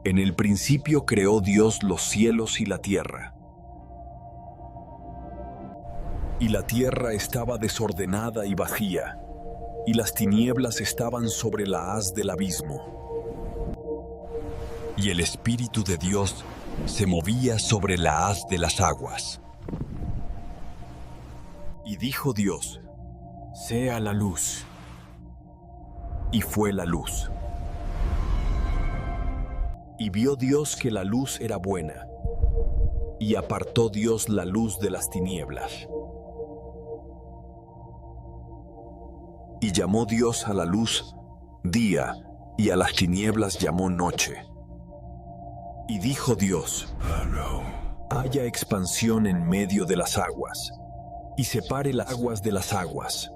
En el principio creó Dios los cielos y la tierra. Y la tierra estaba desordenada y vacía, y las tinieblas estaban sobre la haz del abismo. Y el Espíritu de Dios se movía sobre la haz de las aguas. Y dijo Dios: sea la luz. Y fue la luz. Y vio Dios que la luz era buena, y apartó Dios la luz de las tinieblas. Y llamó Dios a la luz día, y a las tinieblas llamó noche. Y dijo Dios: haya expansión en medio de las aguas, y separe las aguas de las aguas.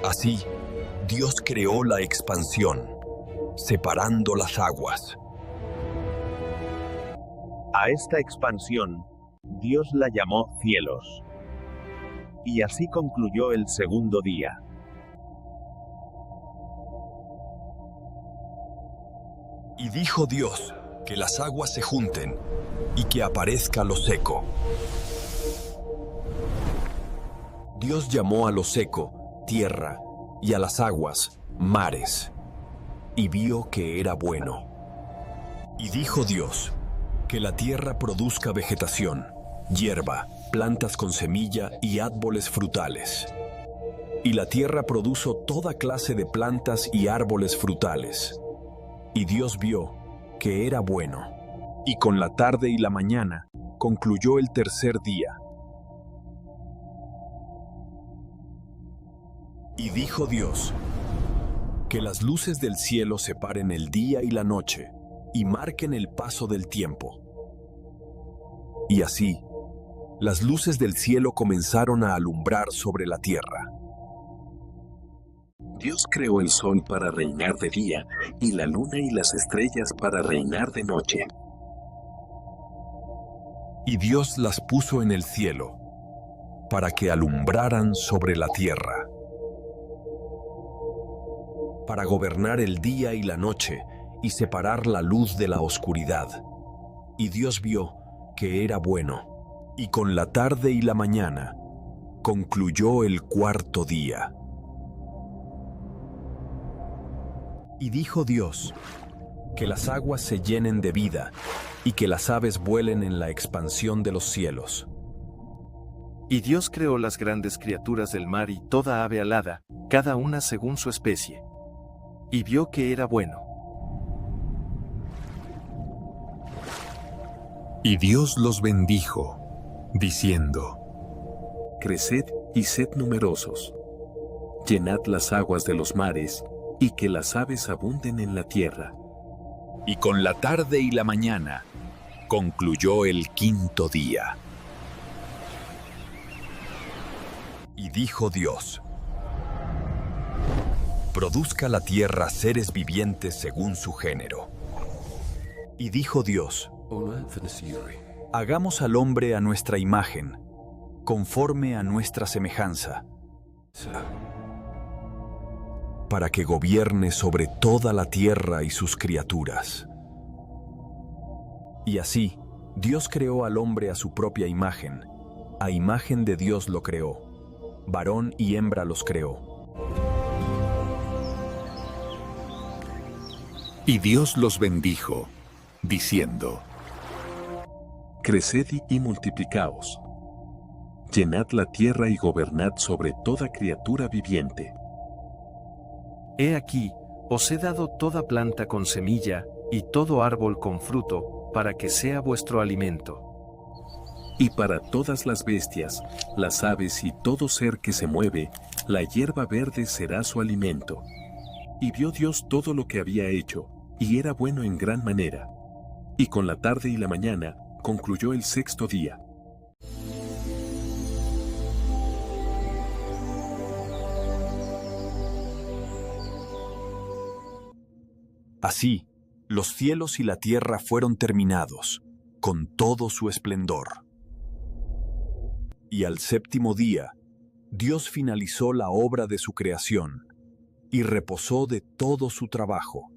Así, Dios creó la expansión, separando las aguas. A esta expansión, Dios la llamó cielos. Y así concluyó el segundo día. Y dijo Dios: que las aguas se junten, y que aparezca lo seco. Dios llamó a lo seco tierra, y a las aguas mares, y vio que era bueno. Y dijo Dios: que la tierra produzca vegetación, hierba, plantas con semilla y árboles frutales. Y la tierra produjo toda clase de plantas y árboles frutales. Y Dios vio que era bueno. Y con la tarde y la mañana concluyó el tercer día. Y dijo Dios: que las luces del cielo separen el día y la noche, y marquen el paso del tiempo. Y así, las luces del cielo comenzaron a alumbrar sobre la tierra. Dios creó el sol para reinar de día, y la luna y las estrellas para reinar de noche. Y Dios las puso en el cielo, para que alumbraran sobre la tierra, para gobernar el día y la noche, y separar la luz de la oscuridad. Y Dios vio que era bueno, y con la tarde y la mañana concluyó el cuarto día. Y dijo Dios: que las aguas se llenen de vida, y que las aves vuelen en la expansión de los cielos. Y Dios creó las grandes criaturas del mar y toda ave alada, cada una según su especie. Y vio que era bueno. Y Dios los bendijo, diciendo: Creced y sed numerosos. Llenad las aguas de los mares, y que las aves abunden en la tierra. Y con la tarde y la mañana concluyó el quinto día. Y dijo Dios: produzca la tierra seres vivientes según su género. Y dijo Dios: hagamos al hombre a nuestra imagen, conforme a nuestra semejanza, para que gobierne sobre toda la tierra y sus criaturas. Y así, Dios creó al hombre a su propia imagen. A imagen de Dios lo creó. Varón y hembra los creó. Y Dios los bendijo, diciendo: Creced y multiplicaos. Llenad la tierra y gobernad sobre toda criatura viviente. He aquí, os he dado toda planta con semilla, y todo árbol con fruto, para que sea vuestro alimento. Y para todas las bestias, las aves y todo ser que se mueve, la hierba verde será su alimento. Y vio Dios todo lo que había hecho, y era bueno en gran manera. Y con la tarde y la mañana, concluyó el sexto día. Así, los cielos y la tierra fueron terminados, con todo su esplendor. Y al séptimo día, Dios finalizó la obra de su creación, y reposó de todo su trabajo.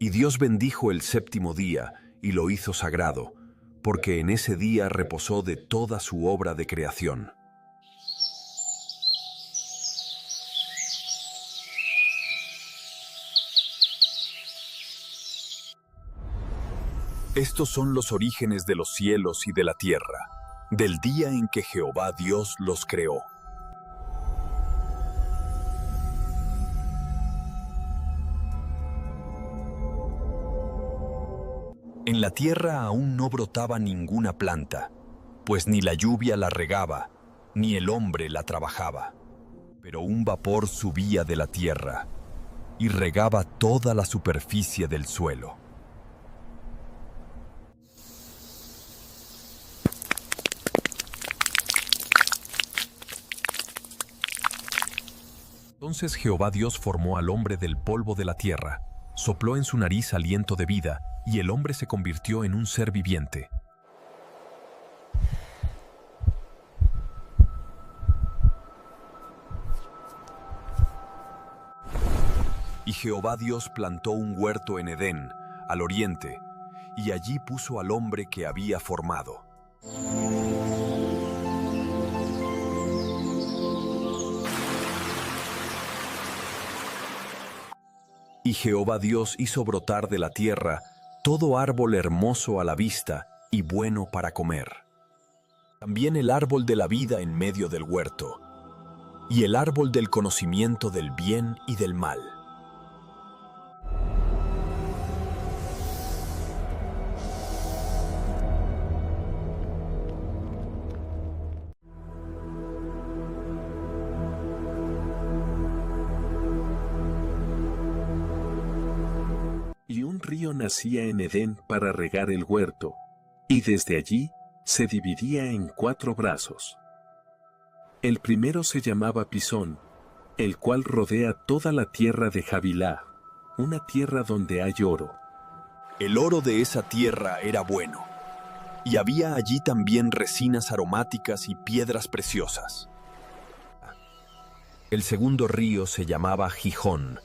Y Dios bendijo el séptimo día y lo hizo sagrado, porque en ese día reposó de toda su obra de creación. Estos son los orígenes de los cielos y de la tierra, del día en que Jehová Dios los creó. En la tierra aún no brotaba ninguna planta, pues ni la lluvia la regaba, ni el hombre la trabajaba. Pero un vapor subía de la tierra y regaba toda la superficie del suelo. Entonces Jehová Dios formó al hombre del polvo de la tierra, sopló en su nariz aliento de vida, y el hombre se convirtió en un ser viviente. Y Jehová Dios plantó un huerto en Edén, al oriente, y allí puso al hombre que había formado. Y Jehová Dios hizo brotar de la tierra todo árbol hermoso a la vista y bueno para comer. También el árbol de la vida en medio del huerto, y el árbol del conocimiento del bien y del mal. Y un río nacía en Edén para regar el huerto, y desde allí se dividía en 4 brazos. El primero se llamaba Pisón, el cual rodea toda la tierra de Havilá, una tierra donde hay oro. El oro de esa tierra era bueno, y había allí también resinas aromáticas y piedras preciosas. El segundo río se llamaba Gijón,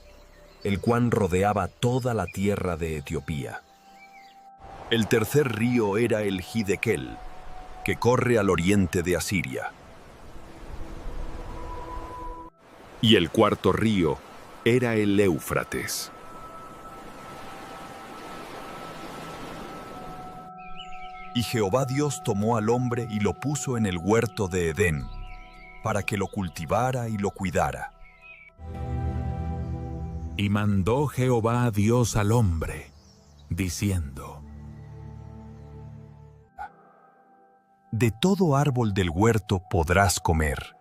el cual rodeaba toda la tierra de Etiopía. El tercer río era el Hidekel, que corre al oriente de Asiria. Y el cuarto río era el Éufrates. Y Jehová Dios tomó al hombre y lo puso en el huerto de Edén, para que lo cultivara y lo cuidara. Y mandó Jehová Dios al hombre, diciendo: De todo árbol del huerto podrás comer,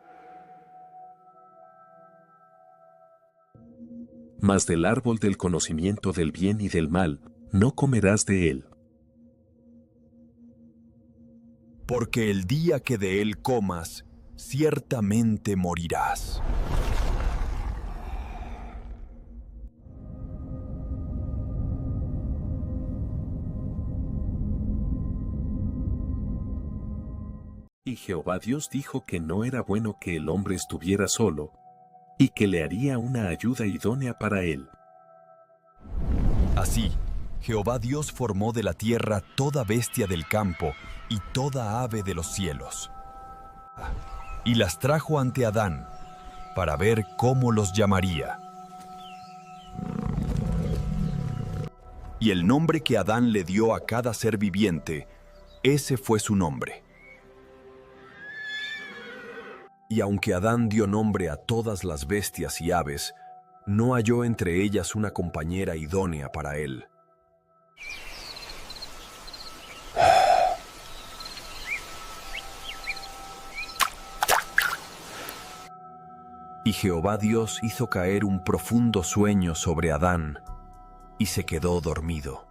Mas del árbol del conocimiento del bien y del mal, no comerás de él. porque el día que de él comas, ciertamente morirás. Y Jehová Dios dijo que no era bueno que el hombre estuviera solo, y que le haría una ayuda idónea para él. Así, Jehová Dios formó de la tierra toda bestia del campo y toda ave de los cielos, y las trajo ante Adán, para ver cómo los llamaría. Y el nombre que Adán le dio a cada ser viviente, ese fue su nombre. Y aunque Adán dio nombre a todas las bestias y aves, no halló entre ellas una compañera idónea para él. Y Jehová Dios hizo caer un profundo sueño sobre Adán, y se quedó dormido.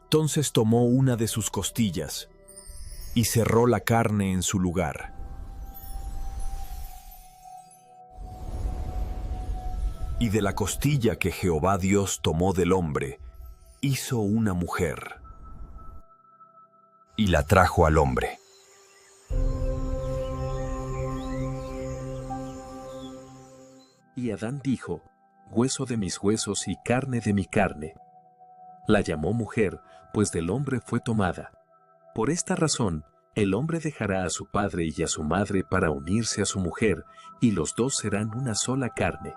Entonces tomó una de sus costillas, y cerró la carne en su lugar. Y de la costilla que Jehová Dios tomó del hombre, hizo una mujer, y la trajo al hombre. Y Adán dijo: hueso de mis huesos y carne de mi carne, La llamó mujer, pues del hombre fue tomada. Por esta razón, el hombre dejará a su padre y a su madre para unirse a su mujer, y los dos serán una sola carne.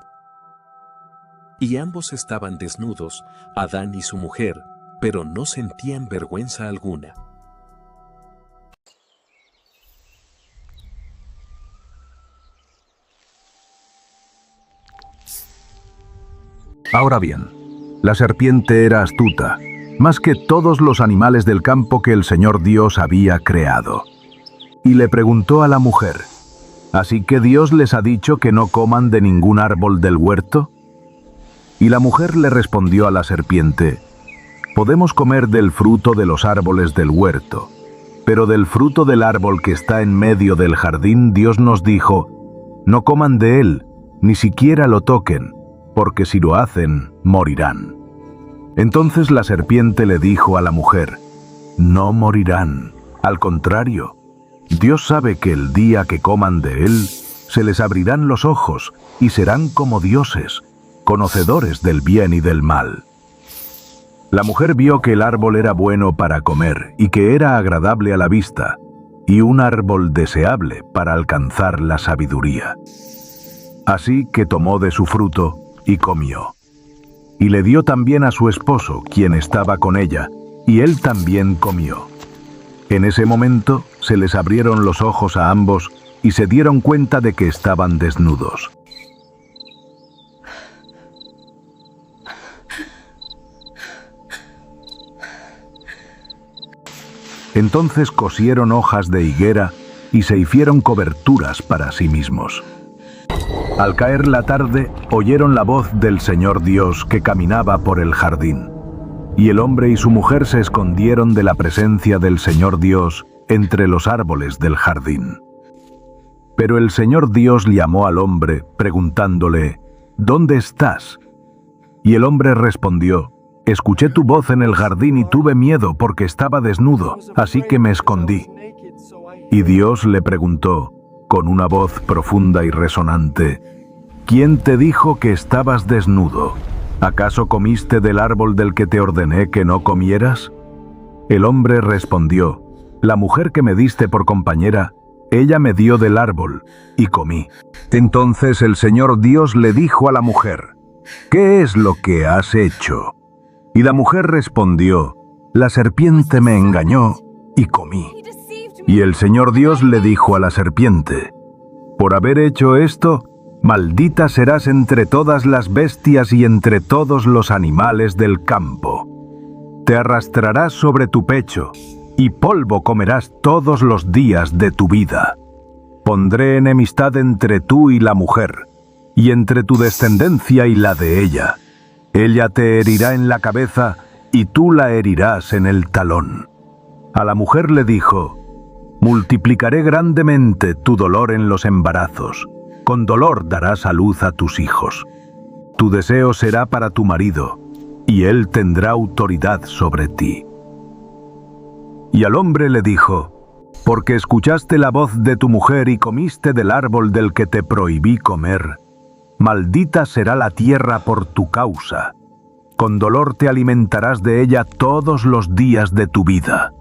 Y ambos estaban desnudos, Adán y su mujer, pero no sentían vergüenza alguna. Ahora bien, la serpiente era astuta, más que todos los animales del campo que el Señor Dios había creado. Y le preguntó a la mujer: ¿así que Dios les ha dicho que no coman de ningún árbol del huerto? Y la mujer le respondió a la serpiente: podemos comer del fruto de los árboles del huerto, pero del fruto del árbol que está en medio del jardín Dios nos dijo: no coman de él, ni siquiera lo toquen, porque si lo hacen, morirán. Entonces la serpiente le dijo a la mujer: no morirán, al contrario, Dios sabe que el día que coman de él, se les abrirán los ojos y serán como dioses, conocedores del bien y del mal. La mujer vio que el árbol era bueno para comer y que era agradable a la vista, y un árbol deseable para alcanzar la sabiduría. Así que tomó de su fruto y comió. Y le dio también a su esposo, quien estaba con ella, y él también comió. En ese momento se les abrieron los ojos a ambos y se dieron cuenta de que estaban desnudos. Entonces cosieron hojas de higuera y se hicieron coberturas para sí mismos. Al caer la tarde, oyeron la voz del Señor Dios que caminaba por el jardín. Y el hombre y su mujer se escondieron de la presencia del Señor Dios entre los árboles del jardín. Pero el Señor Dios llamó al hombre, preguntándole: ¿dónde estás? Y el hombre respondió: escuché tu voz en el jardín y tuve miedo porque estaba desnudo, así que me escondí. Y Dios le preguntó, con una voz profunda y resonante: ¿quién te dijo que estabas desnudo? ¿Acaso comiste del árbol del que te ordené que no comieras? El hombre respondió: la mujer que me diste por compañera, ella me dio del árbol, y comí. Entonces el Señor Dios le dijo a la mujer: ¿qué es lo que has hecho? Y la mujer respondió: la serpiente me engañó, y comí. Y el Señor Dios le dijo a la serpiente: por haber hecho esto, maldita serás entre todas las bestias y entre todos los animales del campo. Te arrastrarás sobre tu pecho, y polvo comerás todos los días de tu vida. Pondré enemistad entre tú y la mujer, y entre tu descendencia y la de ella. Ella te herirá en la cabeza, y tú la herirás en el talón. A la mujer le dijo: multiplicaré grandemente tu dolor en los embarazos. Con dolor darás a luz a tus hijos. Tu deseo será para tu marido, y él tendrá autoridad sobre ti. Y al hombre le dijo: porque escuchaste la voz de tu mujer y comiste del árbol del que te prohibí comer, maldita será la tierra por tu causa. Con dolor te alimentarás de ella todos los días de tu vida.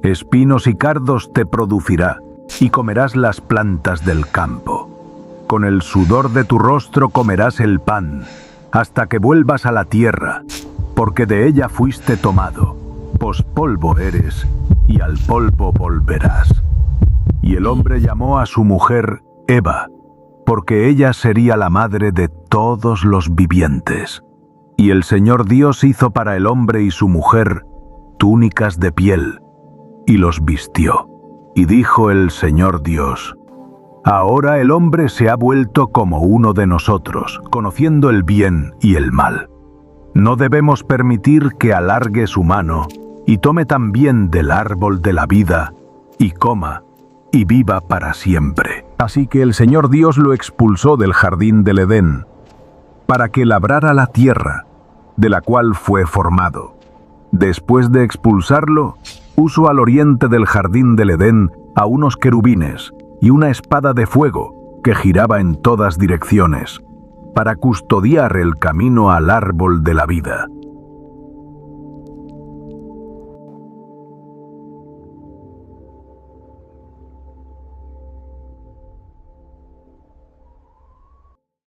Espinos y cardos te producirá, y comerás las plantas del campo. Con el sudor de tu rostro comerás el pan, hasta que vuelvas a la tierra, porque de ella fuiste tomado, pues polvo eres, y al polvo volverás. Y el hombre llamó a su mujer Eva, porque ella sería la madre de todos los vivientes. Y el Señor Dios hizo para el hombre y su mujer túnicas de piel, y los vistió. Y dijo el Señor Dios: ahora el hombre se ha vuelto como uno de nosotros, conociendo el bien y el mal. No debemos permitir que alargue su mano y tome también del árbol de la vida, y coma, y viva para siempre. Así que el Señor Dios lo expulsó del jardín del Edén, para que labrara la tierra, de la cual fue formado. Después de expulsarlo, puso al oriente del jardín del Edén a unos querubines y una espada de fuego que giraba en todas direcciones, para custodiar el camino al árbol de la vida.